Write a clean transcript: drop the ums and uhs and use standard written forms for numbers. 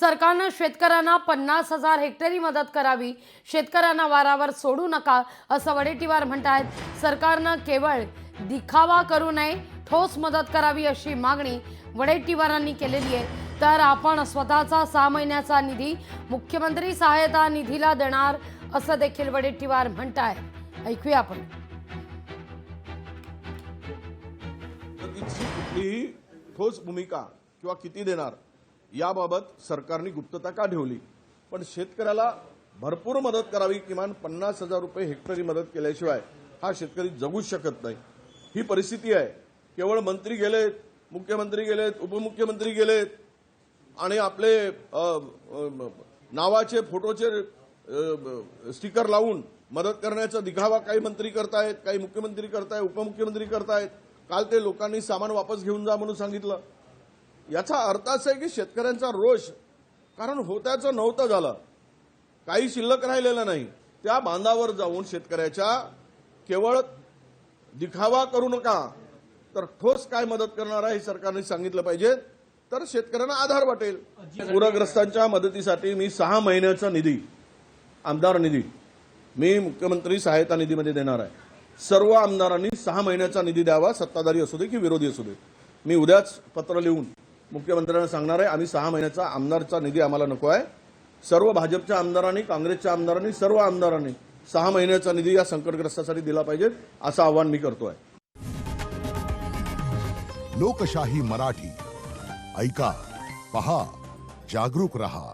सरकारनं शेतकऱ्यांना 50,000 हेक्टरी मदत करावी, शेतकऱ्यांना वारावर सोडू नका असं वडेट्टीवार म्हणतात। सरकारनं केवळ दिखावा करू नये, ठोस मदत करावी अशी मागणी वडेट्टीवारांनी केलेली आहे। तर आपण स्वतःचा 6 महिन्याचा निधी मुख्यमंत्री सहायता निधीला देणार असं देखील वडेट्टीवार म्हणतात। ऐकूया आपण। कुठलीही ठोस भूमिका किंवा किती देणार याबाबत सरकारने गुप्तता का ठेवली, पण शेतकऱ्याला भरपूर मदत करावी, किमान 50,000 रुपये हेक्टरी मदत केल्याशिवाय हा शेतकरी जगूच शकत नाही। ही परिस्थिती आहे। केवळ मंत्री गेलेत, मुख्यमंत्री गेलेत, उपमुख्यमंत्री गेलेत आणि आपले नावाचे फोटोचे स्टिकर लावून मदत करण्याचा दिखावा काही मंत्री करतायत, काही मुख्यमंत्री करतायत, उपमुख्यमंत्री करतायत। काल ते लोकांनी सामान वापस घेऊन जा म्हणून सांगितलं। याचा अर्थ असा आहे की शेतकऱ्यांचा रोष, कारण होत्याचं नव्हतं झालं, काही शिल्लक राहिलेलं नाही, त्या बांधावर जाऊन शेतकऱ्याच्या केवळ दिखावा करू नका, तर ठोस काय मदत करणार आहे हे सरकारने सांगितलं पाहिजे, तर शेतकऱ्यांना आधार वाटेल। पूरग्रस्तांच्या मदतीसाठी मी 6 महिन्याचा निधी, आमदार निधी मी मुख्यमंत्री सहायता निधीमध्ये देणार आहे। सर्व आमदारांनी 6 महिन्याचा निधी द्यावा, सत्ताधारी असू दे की विरोधी असू दे। मी उद्याच पत्र लिहून मुख्यमंत्र्यांना सांगणार आहे, आम्ही 6 महिन्याचा आमदारचा निधी आम्हाला नको आहे। सर्व भाजपच्या आमदारांनी, काँग्रेसच्या आमदारांनी, सर्व आमदारांनी 6 महिन्याचा निधी या संकटग्रस्तांसाठी दिला पाहिजे असं आवाहन मी करतोय। लोकशाही मराठी ऐका, पहा, जागरूक रहा।